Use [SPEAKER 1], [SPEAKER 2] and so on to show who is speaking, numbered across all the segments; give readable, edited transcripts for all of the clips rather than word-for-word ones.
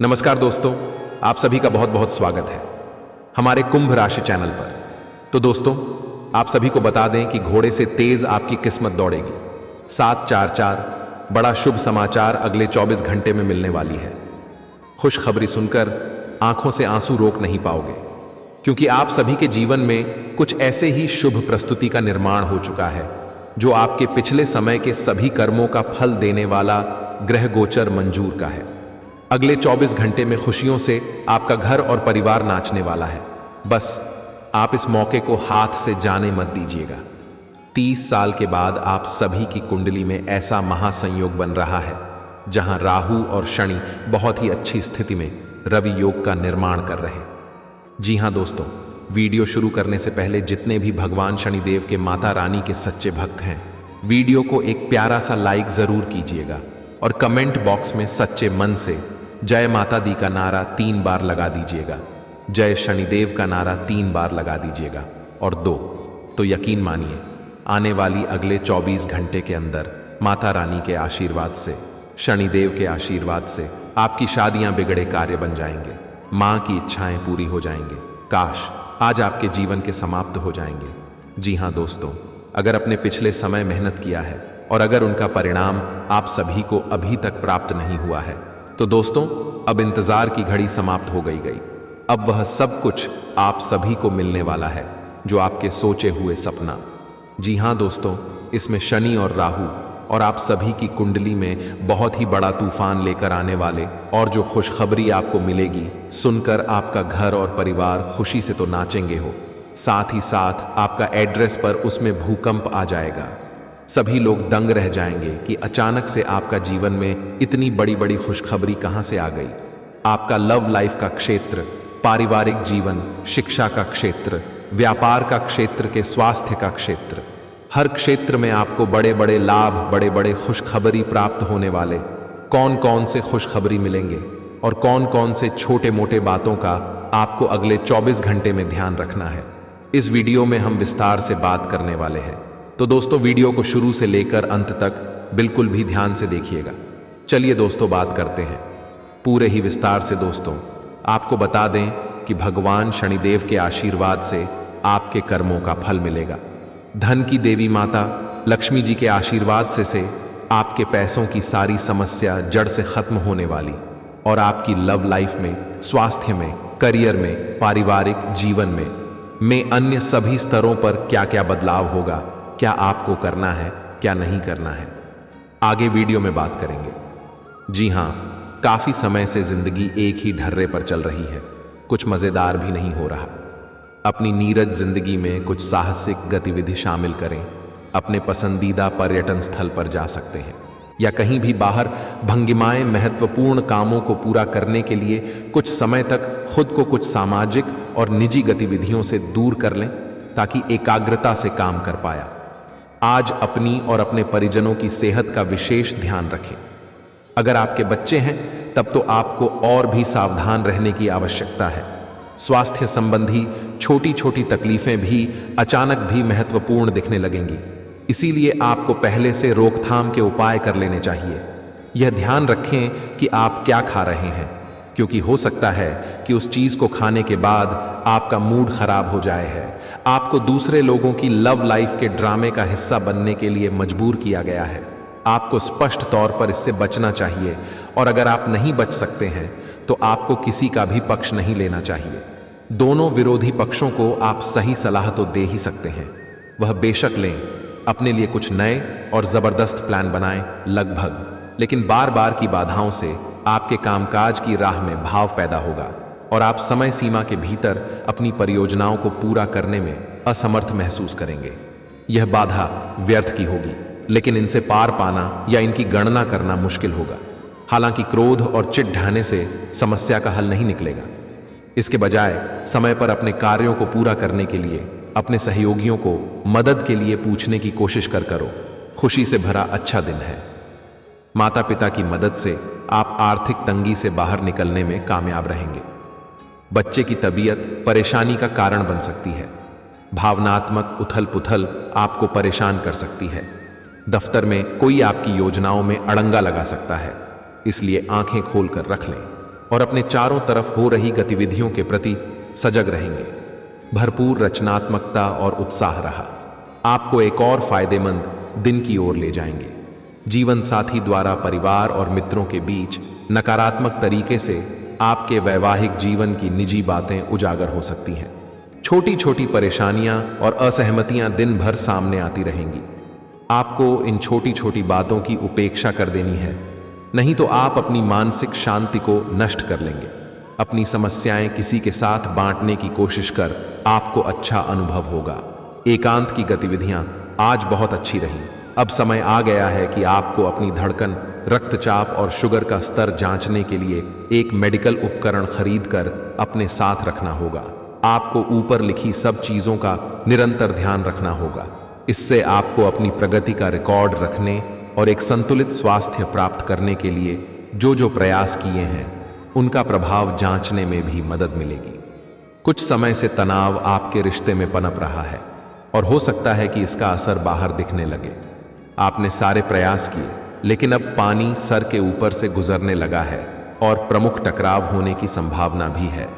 [SPEAKER 1] नमस्कार दोस्तों, आप सभी का बहुत बहुत स्वागत है हमारे कुंभ राशि चैनल पर। तो दोस्तों, आप सभी को बता दें कि घोड़े से तेज आपकी किस्मत दौड़ेगी। 744 बड़ा शुभ समाचार अगले 24 घंटे में मिलने वाली है। खुशखबरी सुनकर आंखों से आंसू रोक नहीं पाओगे, क्योंकि आप सभी के जीवन में कुछ ऐसे ही शुभ प्रस्तुति का निर्माण हो चुका है जो आपके पिछले समय के सभी कर्मों का फल देने वाला ग्रह गोचर मंजूर का है। अगले 24 घंटे में खुशियों से आपका घर और परिवार नाचने वाला है। बस आप इस मौके को हाथ से जाने मत दीजिएगा। 30 साल के बाद आप सभी की कुंडली में ऐसा महासंयोग बन रहा है जहां राहु और शनि बहुत ही अच्छी स्थिति में रवि योग का निर्माण कर रहे हैं। जी हां दोस्तों, वीडियो शुरू करने से पहले जितने भी भगवान शनिदेव के माता रानी के सच्चे भक्त हैं, वीडियो को एक प्यारा सा लाइक जरूर कीजिएगा और कमेंट बॉक्स में सच्चे मन से जय माता दी का नारा 3 बार लगा दीजिएगा। जय शनिदेव का नारा 3 बार लगा दीजिएगा। और 2 तो यकीन मानिए, आने वाली अगले 24 घंटे के अंदर माता रानी के आशीर्वाद से, शनिदेव के आशीर्वाद से आपकी शादियां बिगड़े कार्य बन जाएंगे, मां की इच्छाएं पूरी हो जाएंगे, काश आज आपके जीवन के समाप्त हो जाएंगे। जी हां दोस्तों, अगर अपने पिछले समय मेहनत किया है और अगर उनका परिणाम आप सभी को अभी तक प्राप्त नहीं हुआ है, तो दोस्तों अब इंतजार की घड़ी समाप्त हो गई। अब वह सब कुछ आप सभी को मिलने वाला है जो आपके सोचे हुए सपना। जी हां दोस्तों, इसमें शनि और राहु और आप सभी की कुंडली में बहुत ही बड़ा तूफान लेकर आने वाले, और जो खुशखबरी आपको मिलेगी सुनकर आपका घर और परिवार खुशी से तो नाचेंगे हो, साथ ही साथ आपका एड्रेस पर उसमें भूकंप आ जाएगा। सभी लोग दंग रह जाएंगे कि अचानक से आपका जीवन में इतनी बड़ी बड़ी खुशखबरी कहां से आ गई। आपका लव लाइफ का क्षेत्र, पारिवारिक जीवन, शिक्षा का क्षेत्र, व्यापार का क्षेत्र के स्वास्थ्य का क्षेत्र, हर क्षेत्र में आपको बड़े बड़े लाभ, बड़े बड़े खुशखबरी प्राप्त होने वाले। कौन कौन से खुशखबरी मिलेंगे और कौन कौन से छोटे मोटे बातों का आपको अगले 24 घंटे में ध्यान रखना है, इस वीडियो में हम विस्तार से बात करने वाले हैं। तो दोस्तों, वीडियो को शुरू से लेकर अंत तक बिल्कुल भी ध्यान से देखिएगा। चलिए दोस्तों, बात करते हैं पूरे ही विस्तार से। दोस्तों, आपको बता दें कि भगवान शनिदेव के आशीर्वाद से आपके कर्मों का फल मिलेगा। धन की देवी माता लक्ष्मी जी के आशीर्वाद से आपके पैसों की सारी समस्या जड़ से खत्म होने वाली, और आपकी लव लाइफ में, स्वास्थ्य में, करियर में, पारिवारिक जीवन में अन्य सभी स्तरों पर क्या क्या बदलाव होगा, क्या आपको करना है, क्या नहीं करना है, आगे वीडियो में बात करेंगे। जी हां, काफी समय से जिंदगी एक ही ढर्रे पर चल रही है, कुछ मजेदार भी नहीं हो रहा। अपनी नीरज जिंदगी में कुछ साहसिक गतिविधि शामिल करें। अपने पसंदीदा पर्यटन स्थल पर जा सकते हैं, या कहीं भी बाहर भंगिमाएं महत्वपूर्ण कामों को पूरा करने के लिए कुछ समय तक खुद को कुछ सामाजिक और निजी गतिविधियों से दूर कर लें, ताकि एकाग्रता से काम कर पाया। आज अपनी और अपने परिजनों की सेहत का विशेष ध्यान रखें। अगर आपके बच्चे हैं तब तो आपको और भी सावधान रहने की आवश्यकता है। स्वास्थ्य संबंधी छोटी छोटी तकलीफें भी अचानक भी महत्वपूर्ण दिखने लगेंगी, इसीलिए आपको पहले से रोकथाम के उपाय कर लेने चाहिए। यह ध्यान रखें कि आप क्या खा रहे हैं, क्योंकि हो सकता है कि उस चीज को खाने के बाद आपका मूड खराब हो जाए है। आपको दूसरे लोगों की लव लाइफ के ड्रामे का हिस्सा बनने के लिए मजबूर किया गया है। आपको स्पष्ट तौर पर इससे बचना चाहिए, और अगर आप नहीं बच सकते हैं तो आपको किसी का भी पक्ष नहीं लेना चाहिए। दोनों विरोधी पक्षों को आप सही सलाह तो दे ही सकते हैं, वह बेशक लें। अपने लिए कुछ नए और जबरदस्त प्लान बनाएं लगभग, लेकिन बार बार की बाधाओं से आपके कामकाज की राह में भाव पैदा होगा, और आप समय सीमा के भीतर अपनी परियोजनाओं को पूरा करने में असमर्थ महसूस करेंगे। यह बाधा व्यर्थ की होगी, लेकिन इनसे पार पाना या इनकी गणना करना मुश्किल होगा। हालांकि क्रोध और चिढ़ ढाने से समस्या का हल नहीं निकलेगा। इसके बजाय समय पर अपने कार्यों को पूरा करने के लिए अपने सहयोगियों को मदद के लिए पूछने की कोशिश करो। खुशी से भरा अच्छा दिन है। माता पिता की मदद से आप आर्थिक तंगी से बाहर निकलने में कामयाब रहेंगे। बच्चे की तबीयत परेशानी का कारण बन सकती है। भावनात्मक उथल पुथल आपको परेशान कर सकती है। दफ्तर में कोई आपकी योजनाओं में अड़ंगा लगा सकता है, इसलिए आंखें खोलकर रख लें। और अपने चारों तरफ हो रही गतिविधियों के प्रति सजग रहेंगे। भरपूर रचनात्मकता और उत्साह रहा। आपको एक और फायदेमंद दिन की ओर ले जाएंगे। जीवन साथी द्वारा परिवार और मित्रों के बीच नकारात्मक तरीके से आपके वैवाहिक जीवन की निजी बातें उजागर हो सकती हैं। छोटी छोटी परेशानियां और असहमतियां दिन भर सामने आती रहेंगी। आपको इन छोटी छोटी बातों की उपेक्षा कर देनी है, नहीं तो आप अपनी मानसिक शांति को नष्ट कर लेंगे। अपनी समस्याएं किसी के साथ बांटने की कोशिश कर आपको अच्छा अनुभव होगा। एकांत की गतिविधियां आज बहुत अच्छी रहीं। अब समय आ गया है कि आपको अपनी धड़कन, रक्तचाप और शुगर का स्तर जांचने के लिए एक मेडिकल उपकरण खरीदकर अपने साथ रखना होगा। आपको ऊपर लिखी सब चीजों का निरंतर ध्यान रखना होगा। इससे आपको अपनी प्रगति का रिकॉर्ड रखने और एक संतुलित स्वास्थ्य प्राप्त करने के लिए जो प्रयास किए हैं उनका प्रभाव जांचने में भी मदद मिलेगी। कुछ समय से तनाव आपके रिश्ते में पनप रहा है और हो सकता है कि इसका असर बाहर दिखने लगे। आपने सारे प्रयास किए, लेकिन अब पानी सर के ऊपर से गुजरने लगा है और प्रमुख टकराव होने की संभावना भी है।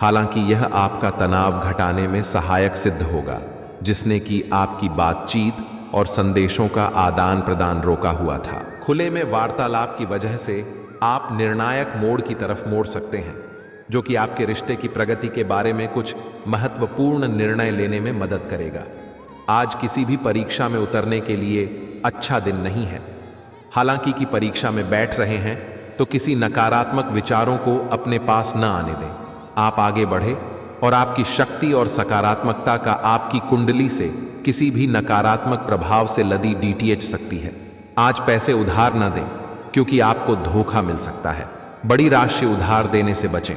[SPEAKER 1] हालांकि यह आपका तनाव घटाने में सहायक सिद्ध होगा, जिसने कि आपकी बातचीत और संदेशों का आदान प्रदान रोका हुआ था। खुले में वार्तालाप की वजह से आप निर्णायक मोड़ की तरफ मोड़ सकते हैं, जो कि आपके रिश्ते की प्रगति के बारे में कुछ महत्वपूर्ण निर्णय लेने में मदद करेगा। आज किसी भी परीक्षा में उतरने के लिए अच्छा दिन नहीं है। हालांकि कि परीक्षा में बैठ रहे हैं तो किसी नकारात्मक विचारों को अपने पास न आने दें। आप आगे बढ़े और आपकी शक्ति और सकारात्मकता का आपकी कुंडली से किसी भी नकारात्मक प्रभाव से लदी डीटीएच सकती है। आज पैसे उधार न दें, क्योंकि आपको धोखा मिल सकता है। बड़ी राशि उधार देने से बचें।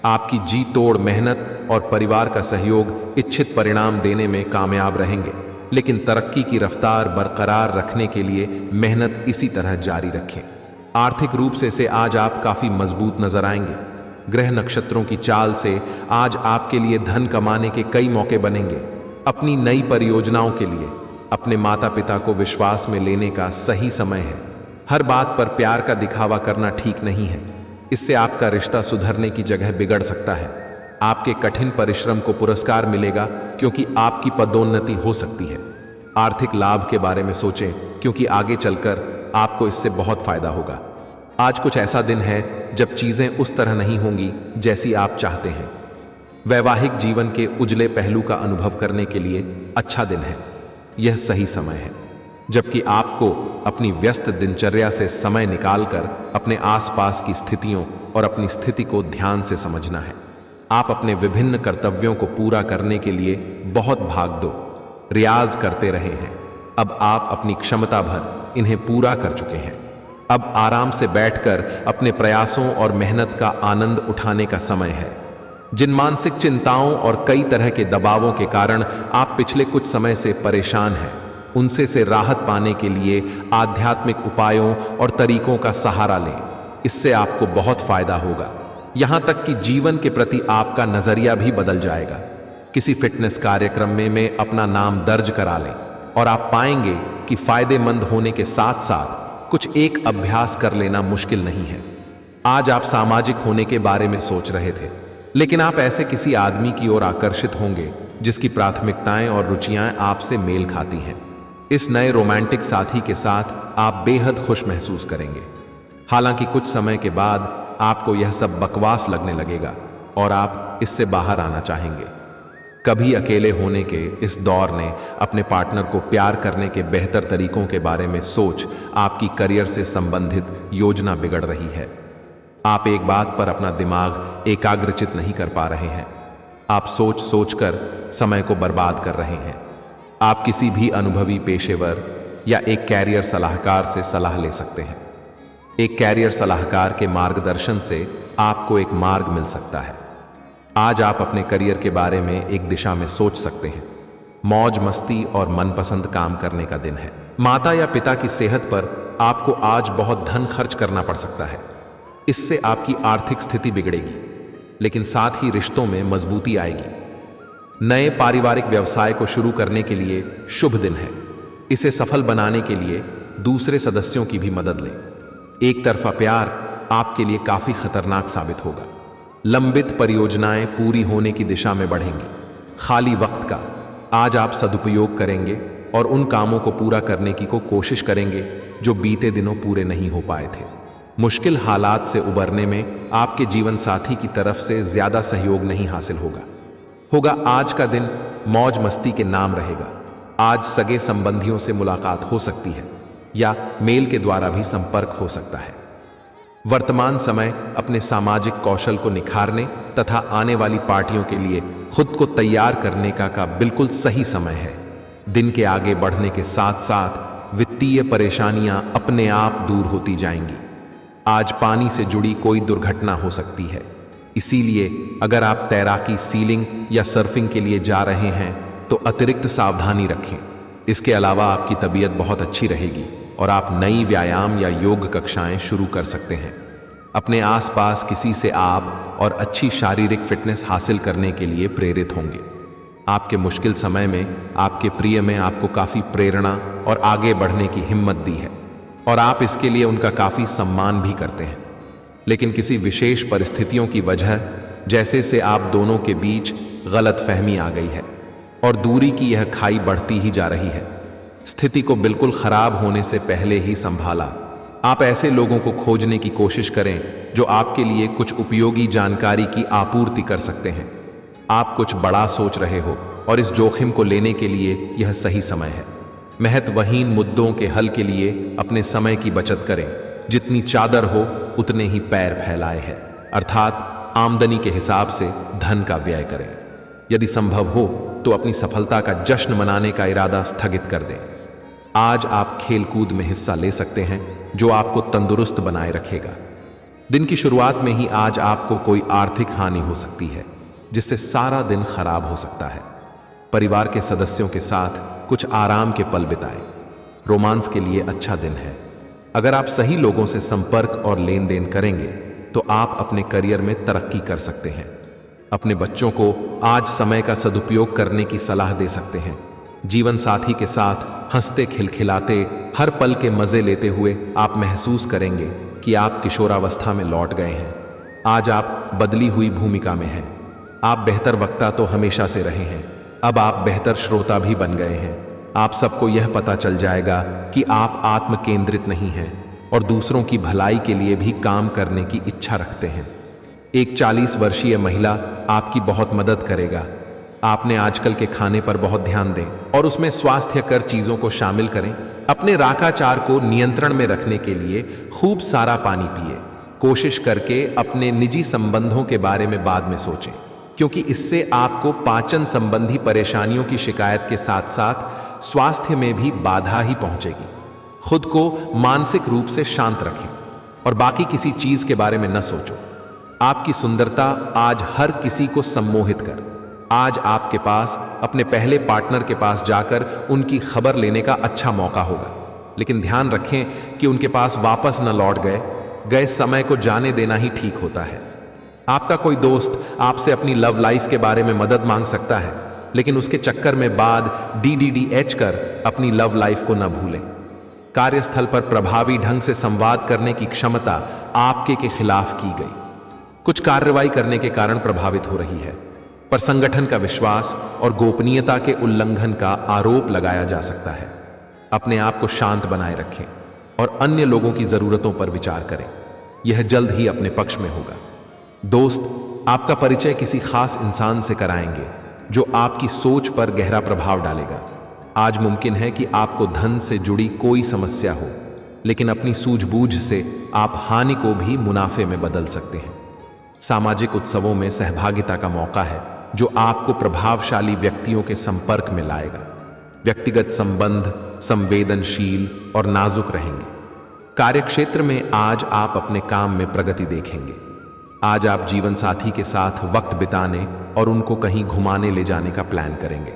[SPEAKER 1] आपकी जी तोड़ मेहनत और परिवार का सहयोग इच्छित परिणाम देने में कामयाब रहेंगे, लेकिन तरक्की की रफ्तार बरकरार रखने के लिए मेहनत इसी तरह जारी रखें। आर्थिक रूप से आज आप काफी मजबूत नजर आएंगे। ग्रह नक्षत्रों की चाल से आज आपके लिए धन कमाने के कई मौके बनेंगे। अपनी नई परियोजनाओं के लिए अपने माता पिता को विश्वास में लेने का सही समय है। हर बात पर प्यार का दिखावा करना ठीक नहीं है। इससे आपका रिश्ता सुधरने की जगह बिगड़ सकता है। आपके कठिन परिश्रम को पुरस्कार मिलेगा, क्योंकि आपकी पदोन्नति हो सकती है। आर्थिक लाभ के बारे में सोचें, क्योंकि आगे चलकर आपको इससे बहुत फायदा होगा। आज कुछ ऐसा दिन है जब चीजें उस तरह नहीं होंगी जैसी आप चाहते हैं। वैवाहिक जीवन के उजले पहलू का अनुभव करने के लिए अच्छा दिन है। यह सही समय है, जबकि आपको अपनी व्यस्त दिनचर्या से समय निकालकर अपने आसपास की स्थितियों और अपनी स्थिति को ध्यान से समझना है। आप अपने विभिन्न कर्तव्यों को पूरा करने के लिए बहुत भाग-दौड़, रियाज करते रहे हैं। अब आप अपनी क्षमता भर इन्हें पूरा कर चुके हैं। अब आराम से बैठकर अपने प्रयासों और मेहनत का आनंद उठाने का समय है। जिन मानसिक चिंताओं और कई तरह के दबावों के कारण आप पिछले कुछ समय से परेशान हैं, उनसे से राहत पाने के लिए आध्यात्मिक उपायों और तरीकों का सहारा लें। इससे आपको बहुत फायदा होगा। यहां तक कि जीवन के प्रति आपका नजरिया भी बदल जाएगा। किसी फिटनेस कार्यक्रम में अपना नाम दर्ज करा लें और आप पाएंगे कि फायदेमंद होने के साथ साथ कुछ एक अभ्यास कर लेना मुश्किल नहीं है। आज आप सामाजिक होने के बारे में सोच रहे थे, लेकिन आप ऐसे किसी आदमी की ओर आकर्षित होंगे जिसकी प्राथमिकताएं और रुचियां आपसे मेल खाती हैं। इस नए रोमांटिक साथी के साथ आप बेहद खुश महसूस करेंगे। हालांकि कुछ समय के बाद आपको यह सब बकवास लगने लगेगा और आप इससे बाहर आना चाहेंगे। कभी अकेले होने के इस दौर ने अपने पार्टनर को प्यार करने के बेहतर तरीकों के बारे में सोच आपकी करियर से संबंधित योजना बिगड़ रही है। आप एक बात पर अपना दिमाग एकाग्रचित नहीं कर पा रहे हैं। आप सोच सोचकर समय को बर्बाद कर रहे हैं। आप किसी भी अनुभवी पेशेवर या एक कैरियर सलाहकार से सलाह ले सकते हैं। एक कैरियर सलाहकार के मार्गदर्शन से आपको एक मार्ग मिल सकता है। आज आप अपने करियर के बारे में एक दिशा में सोच सकते हैं। मौज मस्ती और मनपसंद काम करने का दिन है। माता या पिता की सेहत पर आपको आज बहुत धन खर्च करना पड़ सकता है। इससे आपकी आर्थिक स्थिति बिगड़ेगी, लेकिन साथ ही रिश्तों में मजबूती आएगी। नए पारिवारिक व्यवसाय को शुरू करने के लिए शुभ दिन है। इसे सफल बनाने के लिए दूसरे सदस्यों की भी मदद लें। एक तरफा प्यार आपके लिए काफी खतरनाक साबित होगा। लंबित परियोजनाएं पूरी होने की दिशा में बढ़ेंगी। खाली वक्त का आज आप सदुपयोग करेंगे और उन कामों को पूरा करने की कोशिश करेंगे जो बीते दिनों पूरे नहीं हो पाए थे। मुश्किल हालात से उबरने में आपके जीवन साथी की तरफ से ज्यादा सहयोग नहीं हासिल होगा। आज का दिन मौज मस्ती के नाम रहेगा। आज सगे संबंधियों से मुलाकात हो सकती है या मेल के द्वारा भी संपर्क हो सकता है। वर्तमान समय अपने सामाजिक कौशल को निखारने तथा आने वाली पार्टियों के लिए खुद को तैयार करने का बिल्कुल सही समय है। दिन के आगे बढ़ने के साथ साथ वित्तीय परेशानियां अपने आप दूर होती जाएंगी। आज पानी से जुड़ी कोई दुर्घटना हो सकती है, इसीलिए अगर आप तैराकी, सीलिंग या सर्फिंग के लिए जा रहे हैं तो अतिरिक्त सावधानी रखें। इसके अलावा आपकी तबीयत बहुत अच्छी रहेगी और आप नई व्यायाम या योग कक्षाएं शुरू कर सकते हैं। अपने आसपास किसी से आप और अच्छी शारीरिक फिटनेस हासिल करने के लिए प्रेरित होंगे। आपके मुश्किल समय में आपके प्रिय में आपको काफी प्रेरणा और आगे बढ़ने की हिम्मत दी है और आप इसके लिए उनका काफी सम्मान भी करते हैं। लेकिन किसी विशेष परिस्थितियों की वजह जैसे से आप दोनों के बीच गलतफहमी आ गई है और दूरी की यह खाई बढ़ती ही जा रही है। स्थिति को बिल्कुल खराब होने से पहले ही संभाला। आप ऐसे लोगों को खोजने की कोशिश करें जो आपके लिए कुछ उपयोगी जानकारी की आपूर्ति कर सकते हैं। आप कुछ बड़ा सोच रहे हो और इस जोखिम को लेने के लिए यह सही समय है। महत्वहीन मुद्दों के हल के लिए अपने समय की बचत करें। जितनी चादर हो उतने ही पैर फैलाए हैं, अर्थात आमदनी के हिसाब से धन का व्यय करें। यदि संभव हो तो अपनी सफलता का जश्न मनाने का इरादा स्थगित कर दें। आज आप खेलकूद में हिस्सा ले सकते हैं जो आपको तंदुरुस्त बनाए रखेगा। दिन की शुरुआत में ही आज आपको कोई आर्थिक हानि हो सकती है जिससे सारा दिन खराब हो सकता है। परिवार के सदस्यों के साथ कुछ आराम के पल बिताएं। रोमांस के लिए अच्छा दिन है। अगर आप सही लोगों से संपर्क और लेन देन करेंगे तो आप अपने करियर में तरक्की कर सकते हैं। अपने बच्चों को आज समय का सदुपयोग करने की सलाह दे सकते हैं। जीवन साथी के साथ हंसते खिलखिलाते हर पल के मजे लेते हुए आप महसूस करेंगे कि आप किशोरावस्था में लौट गए हैं। आज आप बदली हुई भूमिका में हैं। आप बेहतर वक्ता तो हमेशा से रहे हैं, अब आप बेहतर श्रोता भी बन गए हैं। आप सबको यह पता चल जाएगा कि आप आत्म केंद्रित नहीं हैं और दूसरों की भलाई के लिए भी काम करने की इच्छा रखते हैं। एक 40 वर्षीय महिला आपकी बहुत मदद करेगा। आपने आजकल के खाने पर बहुत ध्यान दें और उसमें स्वास्थ्यकर चीजों को शामिल करें। अपने राकाचार को नियंत्रण में रखने के लिए खूब सारा पानी पिए। कोशिश करके अपने निजी संबंधों के बारे में बाद में सोचें, क्योंकि इससे आपको पाचन संबंधी परेशानियों की शिकायत के साथ साथ स्वास्थ्य में भी बाधा ही पहुंचेगी। खुद को मानसिक रूप से शांत रखें और बाकी किसी चीज के बारे में न सोचो। आपकी सुंदरता आज हर किसी को सम्मोहित कर। आज आपके पास अपने पहले पार्टनर के पास जाकर उनकी खबर लेने का अच्छा मौका होगा, लेकिन ध्यान रखें कि उनके पास वापस न लौट गए समय को जाने देना ही ठीक होता है। आपका कोई दोस्त आपसे अपनी लव लाइफ के बारे में मदद मांग सकता है, लेकिन उसके चक्कर में बाद DDDH कर अपनी लव लाइफ को न भूलें। कार्यस्थल पर प्रभावी ढंग से संवाद करने की क्षमता आपके के खिलाफ की गई। कुछ कार्रवाई करने के कारण प्रभावित हो रही है, पर संगठन का विश्वास और गोपनीयता के उल्लंघन का आरोप लगाया जा सकता है। अपने आप को शांत बनाए रखें और अन्य लोगों की जरूरतों पर विचार करें। यह जल्द ही अपने पक्ष में होगा। दोस्त आपका परिचय किसी खास इंसान से कराएंगे जो आपकी सोच पर गहरा प्रभाव डालेगा। आज मुमकिन है कि आपको धन से जुड़ी कोई समस्या हो, लेकिन अपनी सूझबूझ से आप हानि को भी मुनाफे में बदल सकते हैं। सामाजिक उत्सवों में सहभागिता का मौका है जो आपको प्रभावशाली व्यक्तियों के संपर्क में लाएगा। व्यक्तिगत संबंध संवेदनशील और नाजुक रहेंगे। कार्यक्षेत्र में आज आप अपने काम में प्रगति देखेंगे। आज आप जीवन साथी के साथ वक्त बिताने और उनको कहीं घुमाने ले जाने का प्लान करेंगे,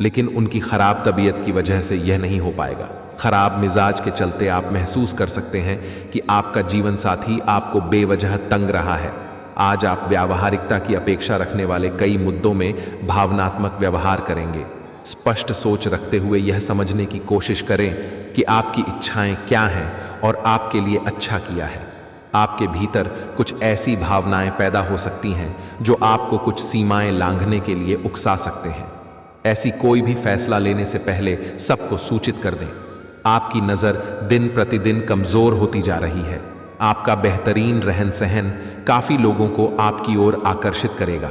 [SPEAKER 1] लेकिन उनकी खराब तबीयत की वजह से यह नहीं हो पाएगा। खराब मिजाज के चलते आप महसूस कर सकते हैं कि आपका जीवन साथी आपको बेवजह तंग रहा है। आज आप व्यावहारिकता की अपेक्षा रखने वाले कई मुद्दों में भावनात्मक व्यवहार करेंगे। स्पष्ट सोच रखते हुए यह समझने की कोशिश करें कि आपकी इच्छाएं क्या हैं और आपके लिए अच्छा किया है। आपके भीतर कुछ ऐसी भावनाएं पैदा हो सकती हैं जो आपको कुछ सीमाएं लांघने के लिए उकसा सकते हैं। ऐसी कोई भी फैसला लेने से पहले सबको सूचित कर दें। आपकी नज़र दिन प्रतिदिन कमज़ोर होती जा रही है। आपका बेहतरीन रहन सहन काफ़ी लोगों को आपकी ओर आकर्षित करेगा,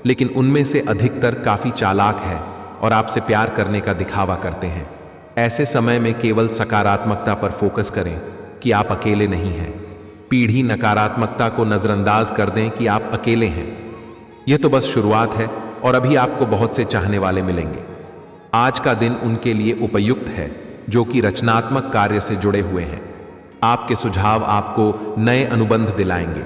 [SPEAKER 1] लेकिन उनमें से अधिकतर काफ़ी चालाक है और आपसे प्यार करने का दिखावा करते हैं। ऐसे समय में केवल सकारात्मकता पर फोकस करें कि आप अकेले नहीं हैं। पीढ़ी नकारात्मकता को नज़रअंदाज कर दें कि आप अकेले हैं। यह तो बस शुरुआत है और अभी आपको बहुत से चाहने वाले मिलेंगे। आज का दिन उनके लिए उपयुक्त है जो कि रचनात्मक कार्य से जुड़े हुए हैं। आपके सुझाव आपको नए अनुबंध दिलाएंगे,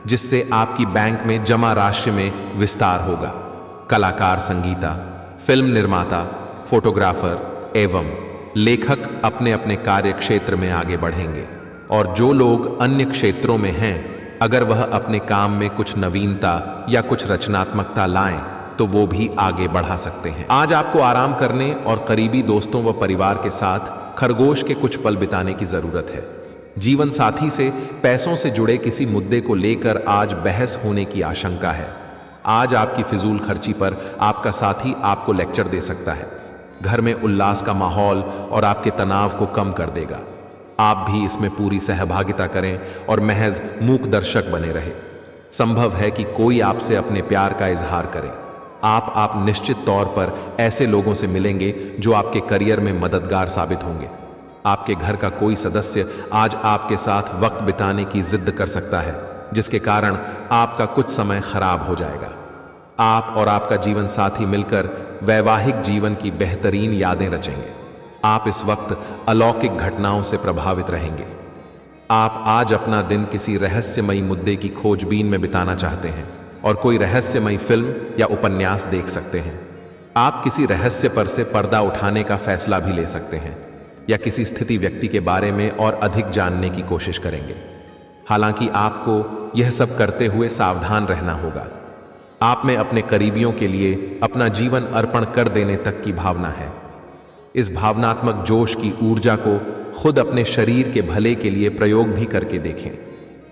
[SPEAKER 1] जिससे आपकी बैंक में जमा राशि में विस्तार होगा। कलाकार, संगीता, फिल्म निर्माता, फोटोग्राफर एवं लेखक अपने अपने कार्य क्षेत्र में आगे बढ़ेंगे, और जो लोग अन्य क्षेत्रों में हैं, अगर वह अपने काम में कुछ नवीनता या कुछ रचनात्मकता लाएं तो वो भी आगे बढ़ा सकते हैं। आज आपको आराम करने और करीबी दोस्तों व परिवार के साथ खरगोश के कुछ पल बिताने की जरूरत है। जीवन साथी से पैसों से जुड़े किसी मुद्दे को लेकर आज बहस होने की आशंका है। आज आपकी फिजूल खर्ची पर आपका साथी आपको लेक्चर दे सकता है। घर में उल्लास का माहौल और आपके तनाव को कम कर देगा। आप भी इसमें पूरी सहभागिता करें और महज मूक दर्शक बने रहे। संभव है कि कोई आपसे अपने प्यार का इजहार करे। आप निश्चित तौर पर ऐसे लोगों से मिलेंगे जो आपके करियर में मददगार साबित होंगे। आपके घर का कोई सदस्य आज आपके साथ वक्त बिताने की जिद कर सकता है, जिसके कारण आपका कुछ समय खराब हो जाएगा। आप और आपका जीवन साथी मिलकर वैवाहिक जीवन की बेहतरीन यादें रचेंगे। आप इस वक्त अलौकिक घटनाओं से प्रभावित रहेंगे। आप आज अपना दिन किसी रहस्यमयी मुद्दे की खोजबीन में बिताना चाहते हैं और कोई रहस्यमयी फिल्म या उपन्यास देख सकते हैं। आप किसी रहस्य पर से पर्दा उठाने का फैसला भी ले सकते हैं या किसी स्थिति व्यक्ति के बारे में और अधिक जानने की कोशिश करेंगे। हालांकि आपको यह सब करते हुए सावधान रहना होगा। आप में अपने करीबियों के लिए अपना जीवन अर्पण कर देने तक की भावना है। इस भावनात्मक जोश की ऊर्जा को खुद अपने शरीर के भले के लिए प्रयोग भी करके देखें,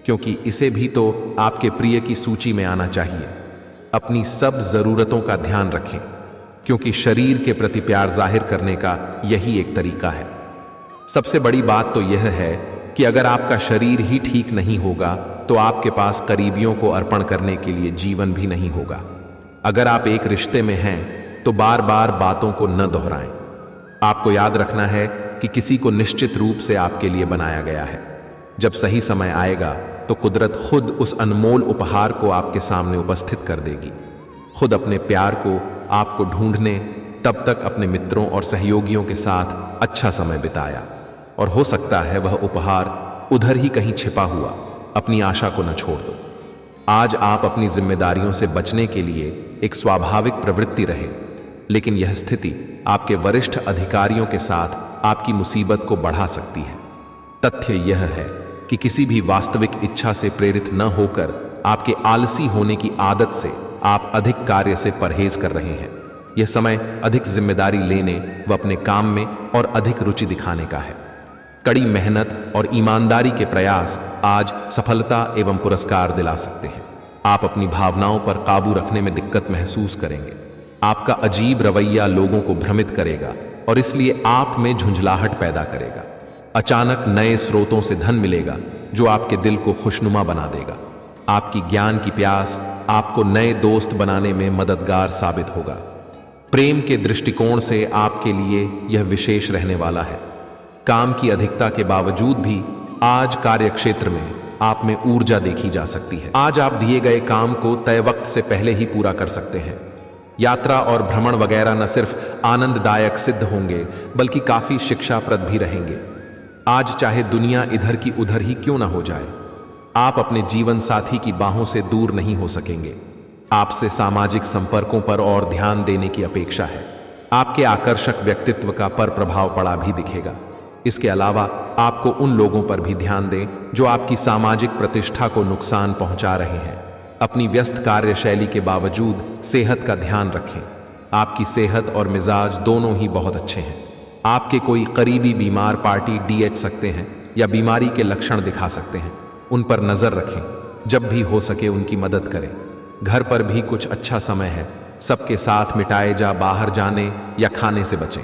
[SPEAKER 1] क्योंकि इसे भी तो आपके प्रिय की सूची में आना चाहिए। अपनी सब जरूरतों का ध्यान रखें, क्योंकि शरीर के प्रति प्यार जाहिर करने का यही एक तरीका है। सबसे बड़ी बात तो यह है कि अगर आपका शरीर ही ठीक नहीं होगा तो आपके पास करीबियों को अर्पण करने के लिए जीवन भी नहीं होगा। अगर आप एक रिश्ते में हैं तो बार बार बातों को न दोहराएं। आपको याद रखना है कि किसी को निश्चित रूप से आपके लिए बनाया गया है। जब सही समय आएगा तो कुदरत खुद उस अनमोल उपहार को आपके सामने उपस्थित कर देगी। खुद अपने प्यार को आपको ढूंढने तब तक अपने मित्रों और सहयोगियों के साथ अच्छा समय बिताया, और हो सकता है वह उपहार उधर ही कहीं छिपा हुआ। अपनी आशा को न छोड़ दो। आज आप अपनी जिम्मेदारियों से बचने के लिए एक स्वाभाविक प्रवृत्ति रहे, लेकिन यह स्थिति आपके वरिष्ठ अधिकारियों के साथ आपकी मुसीबत को बढ़ा सकती है। तथ्य यह है कि किसी भी वास्तविक इच्छा से प्रेरित न होकर आपके आलसी होने की आदत से आप अधिक कार्य से परहेज कर रहे हैं। यह समय अधिक जिम्मेदारी लेने व अपने काम में और अधिक रुचि दिखाने का है। कड़ी मेहनत और ईमानदारी के प्रयास आज सफलता एवं पुरस्कार दिला सकते हैं। आप अपनी भावनाओं पर काबू रखने में दिक्कत महसूस करेंगे। आपका अजीब रवैया लोगों को भ्रमित करेगा और इसलिए आप में झुंझलाहट पैदा करेगा। अचानक नए स्रोतों से धन मिलेगा जो आपके दिल को खुशनुमा बना देगा। आपकी ज्ञान की प्यास आपको नए दोस्त बनाने में मददगार साबित होगा। प्रेम के दृष्टिकोण से आपके लिए यह विशेष रहने वाला है। काम की अधिकता के बावजूद भी आज कार्यक्षेत्र में आप में ऊर्जा देखी जा सकती है। आज आप दिए गए काम को तय वक्त से पहले ही पूरा कर सकते हैं। यात्रा और भ्रमण वगैरह न सिर्फ आनंददायक सिद्ध होंगे बल्कि काफी शिक्षाप्रद भी रहेंगे। आज चाहे दुनिया इधर की उधर ही क्यों ना हो जाए, आप अपने जीवन साथी की बाहों से दूर नहीं हो सकेंगे। आपसे सामाजिक संपर्कों पर और ध्यान देने की अपेक्षा है। आपके आकर्षक व्यक्तित्व का पर प्रभाव पड़ा भी दिखेगा। इसके अलावा आपको उन लोगों पर भी ध्यान दें जो आपकी सामाजिक प्रतिष्ठा को नुकसान पहुंचा रहे हैं। अपनी व्यस्त कार्यशैली के बावजूद सेहत का ध्यान रखें। आपकी सेहत और मिजाज दोनों ही बहुत अच्छे हैं। आपके कोई करीबी बीमार पार्टी डीएच सकते हैं या बीमारी के लक्षण दिखा सकते हैं। उन पर नजर रखें, जब भी हो सके उनकी मदद करें। घर पर भी कुछ अच्छा समय है, सबके साथ मिटाए जा बाहर जाने या खाने से बचें।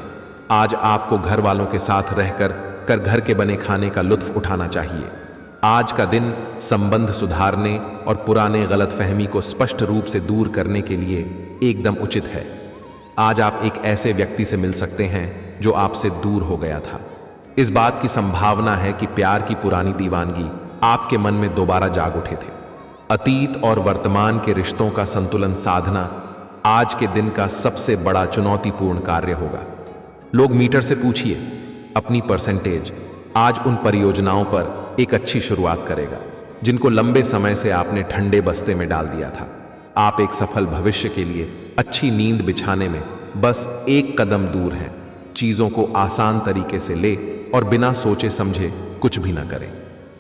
[SPEAKER 1] आज आपको घर वालों के साथ रहकर घर के बने खाने का लुत्फ उठाना चाहिए। आज का दिन संबंध सुधारने और पुराने गलतफहमी को स्पष्ट रूप से दूर करने के लिए एकदम उचित है। आज आप एक ऐसे व्यक्ति से मिल सकते हैं जो आपसे दूर हो गया था। इस बात की संभावना है कि प्यार की पुरानी दीवानगी आपके मन में दोबारा जाग उठे थे। अतीत और वर्तमान के रिश्तों का संतुलन साधना आज के दिन का सबसे बड़ा चुनौतीपूर्ण कार्य होगा। लोग मीटर से पूछिए, अपनी परसेंटेज आज उन परियोजनाओं पर एक अच्छी शुरुआत करेगा जिनको लंबे समय से आपने ठंडे बस्ते में डाल दिया था। आप एक सफल भविष्य के लिए अच्छी नींद बिछाने में बस एक कदम दूर हैं। चीजों को आसान तरीके से ले और बिना सोचे समझे कुछ भी न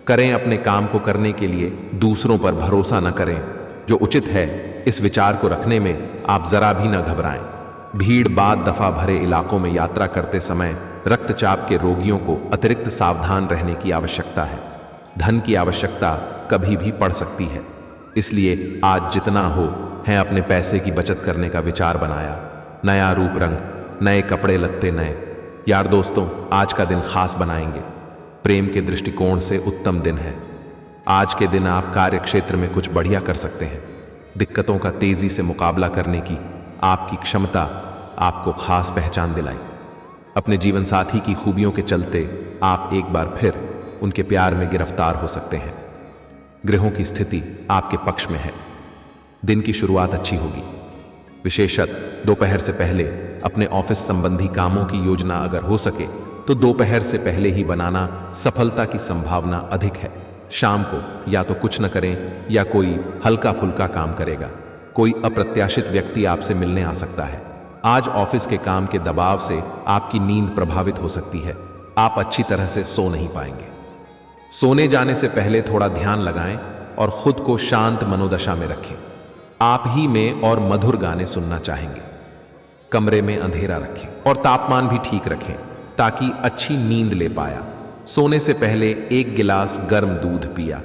[SPEAKER 1] करें अपने काम को करने के लिए दूसरों पर भरोसा न करें। जो उचित है, इस विचार को रखने में आप जरा भी न घबराएं। भीड़ बाद दफा भरे इलाकों में यात्रा करते समय रक्तचाप के रोगियों को अतिरिक्त सावधान रहने की आवश्यकता है। धन की आवश्यकता कभी भी पड़ सकती है, इसलिए आज जितना हो है अपने पैसे की बचत करने का विचार बनाया। नया रूप रंग, नए कपड़े लत्ते नए। यार दोस्तों, आज का दिन खास बनाएंगे। प्रेम के दृष्टिकोण से उत्तम दिन है। आज के दिन आप कार्य क्षेत्र में कुछ बढ़िया कर सकते हैं। दिक्कतों का तेजी से मुकाबला करने की आपकी क्षमता आपको खास पहचान दिलाई। अपने जीवन साथी की खूबियों के चलते आप एक बार फिर उनके प्यार में गिरफ्तार हो सकते हैं। ग्रहों की स्थिति आपके पक्ष में है। दिन की शुरुआत अच्छी होगी। विशेषतः दोपहर से पहले अपने ऑफिस संबंधी कामों की योजना अगर हो सके तो दोपहर से पहले ही बनाना सफलता की संभावना अधिक है। शाम को या तो कुछ न करें या कोई हल्का फुल्का काम करेगा। कोई अप्रत्याशित व्यक्ति आपसे मिलने आ सकता है। आज ऑफिस के काम के दबाव से आपकी नींद प्रभावित हो सकती है। आप अच्छी तरह से सो नहीं पाएंगे। सोने जाने से पहले थोड़ा ध्यान लगाएं और खुद को शांत मनोदशा में रखें। आप ही में और मधुर गाने सुनना चाहेंगे। कमरे में अंधेरा रखें और तापमान भी ठीक रखें ताकि अच्छी नींद ले पाया। सोने से पहले एक गिलास गर्म दूध पिया।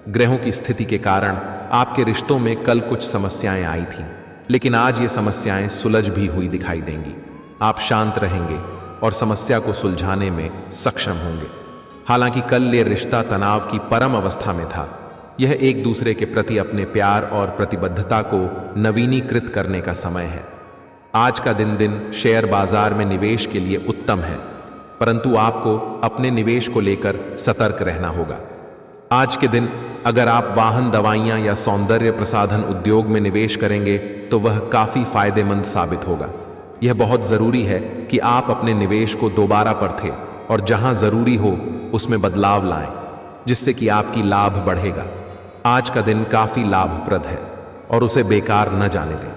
[SPEAKER 1] ग्रहों की स्थिति के कारण आपके रिश्तों में कल कुछ समस्याएं आई थीं, लेकिन आज ये समस्याएं सुलझ भी हुई दिखाई देंगी। आप शांत रहेंगे और समस्या को सुलझाने में सक्षम होंगे। हालांकि कल ये रिश्ता तनाव की परम अवस्था में था। यह एक दूसरे के प्रति अपने प्यार और प्रतिबद्धता को नवीनीकृत करने का समय है। आज का दिन शेयर बाजार में निवेश के लिए उत्तम है, परंतु आपको अपने निवेश को लेकर सतर्क रहना होगा। आज के दिन अगर आप वाहन, दवाइयां या सौंदर्य प्रसाधन उद्योग में निवेश करेंगे तो वह काफी फायदेमंद साबित होगा। यह बहुत जरूरी है कि आप अपने निवेश को दोबारा परखें और जहां जरूरी हो उसमें बदलाव लाएं, जिससे कि आपकी लाभ बढ़ेगा। आज का दिन काफी लाभप्रद है और उसे बेकार न जाने दें।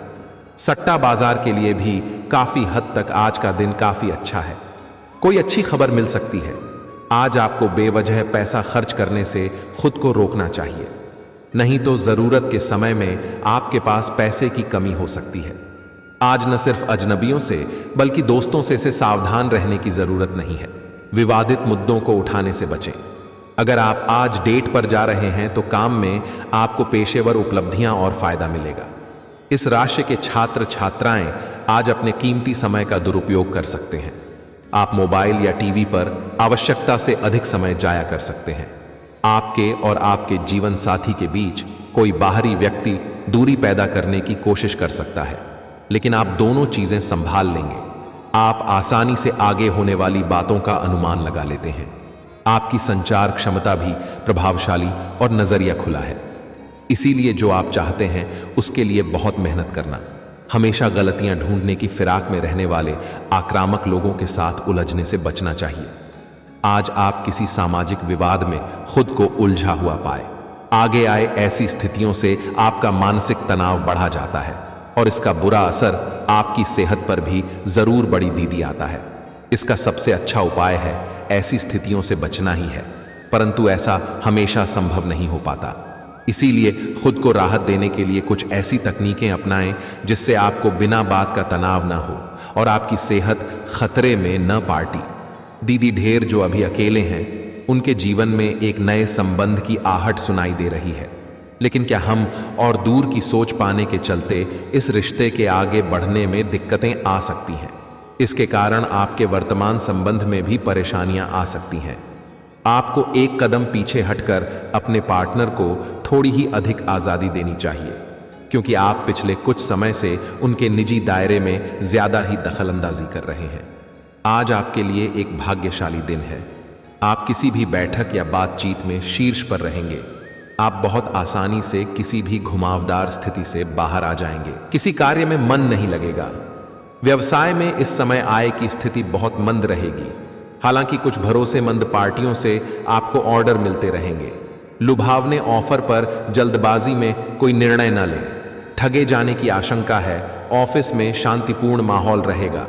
[SPEAKER 1] सट्टा बाजार के लिए भी काफी हद तक आज का दिन काफी अच्छा है। कोई अच्छी खबर मिल सकती है। आज आपको बेवजह पैसा खर्च करने से खुद को रोकना चाहिए, नहीं तो जरूरत के समय में आपके पास पैसे की कमी हो सकती है। आज न सिर्फ अजनबियों से बल्कि दोस्तों से सावधान रहने की जरूरत नहीं है। विवादित मुद्दों को उठाने से बचें। अगर आप आज डेट पर जा रहे हैं तो काम में आपको पेशेवर उपलब्धियां और फायदा मिलेगा। इस राशि के छात्र छात्राएं आज अपने कीमती समय का दुरुपयोग कर सकते हैं। आप मोबाइल या टीवी पर आवश्यकता से अधिक समय जाया कर सकते हैं। आपके और आपके जीवन साथी के बीच कोई बाहरी व्यक्ति दूरी पैदा करने की कोशिश कर सकता है, लेकिन आप दोनों चीजें संभाल लेंगे। आप आसानी से आगे होने वाली बातों का अनुमान लगा लेते हैं। आपकी संचार क्षमता भी प्रभावशाली और नजरिया खुला है। इसीलिए जो आप चाहते हैं उसके लिए बहुत मेहनत करना। हमेशा गलतियां ढूंढने की फिराक में रहने वाले आक्रामक लोगों के साथ उलझने से बचना चाहिए। आज आप किसी सामाजिक विवाद में खुद को उलझा हुआ पाए। आगे आए ऐसी स्थितियों से आपका मानसिक तनाव बढ़ा जाता है और इसका बुरा असर आपकी सेहत पर भी जरूर बड़ी दीदी आता है। इसका सबसे अच्छा उपाय है ऐसी स्थितियों से बचना ही है, परंतु ऐसा हमेशा संभव नहीं हो पाता। इसीलिए खुद को राहत देने के लिए कुछ ऐसी तकनीकें अपनाएं जिससे आपको बिना बात का तनाव ना हो और आपकी सेहत खतरे में न पार्टी। दीदी ढेर जो अभी अकेले हैं उनके जीवन में एक नए संबंध की आहट सुनाई दे रही है। लेकिन क्या हम और दूर की सोच पाने के चलते इस रिश्ते के आगे बढ़ने में दिक्कतें आ सकती हैं। इसके कारण आपके वर्तमान संबंध में भी परेशानियां आ सकती हैं। आपको एक कदम पीछे हटकर अपने पार्टनर को थोड़ी ही अधिक आज़ादी देनी चाहिए, क्योंकि आप पिछले कुछ समय से उनके निजी दायरे में ज्यादा ही दखलंदाजी कर रहे हैं। आज आपके लिए एक भाग्यशाली दिन है। आप किसी भी बैठक या बातचीत में शीर्ष पर रहेंगे। आप बहुत आसानी से किसी भी घुमावदार स्थिति से बाहर आ जाएंगे। किसी कार्य में मन नहीं लगेगा। व्यवसाय में इस समय आय की स्थिति बहुत मंद रहेगी। हालांकि कुछ भरोसेमंद पार्टियों से आपको ऑर्डर मिलते रहेंगे। लुभावने ऑफर पर जल्दबाजी में कोई निर्णय न लें। ठगे जाने की आशंका है। ऑफिस में शांतिपूर्ण माहौल रहेगा।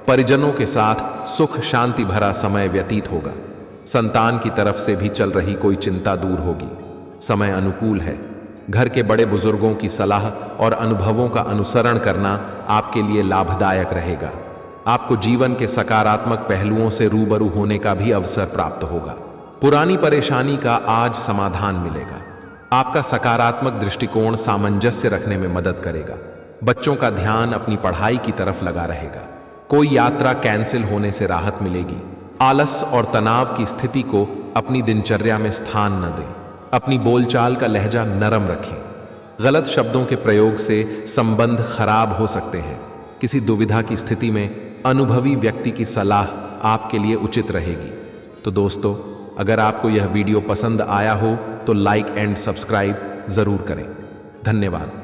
[SPEAKER 1] परिजनों के साथ सुख शांति भरा समय व्यतीत होगा। संतान की तरफ से भी चल रही कोई चिंता दूर होगी। समय अनुकूल है। घर के बड़े बुजुर्गों की सलाह और अनुभवों का अनुसरण करना आपके लिए लाभदायक रहेगा। आपको जीवन के सकारात्मक पहलुओं से रूबरू होने का भी अवसर प्राप्त होगा। पुरानी परेशानी का आज समाधान मिलेगा। आपका सकारात्मक दृष्टिकोण सामंजस्य रखने में मदद करेगा। बच्चों का ध्यान अपनी पढ़ाई की तरफ लगा रहेगा। कोई यात्रा कैंसिल होने से राहत मिलेगी। आलस और तनाव की स्थिति को अपनी दिनचर्या में स्थान न दें। अपनी बोलचाल का लहजा नरम रखें। गलत शब्दों के प्रयोग से संबंध खराब हो सकते हैं। किसी दुविधा की स्थिति में अनुभवी व्यक्ति की सलाह आपके लिए उचित रहेगी। तो दोस्तों, अगर आपको यह वीडियो पसंद आया हो तो लाइक एंड सब्सक्राइब जरूर करें। धन्यवाद।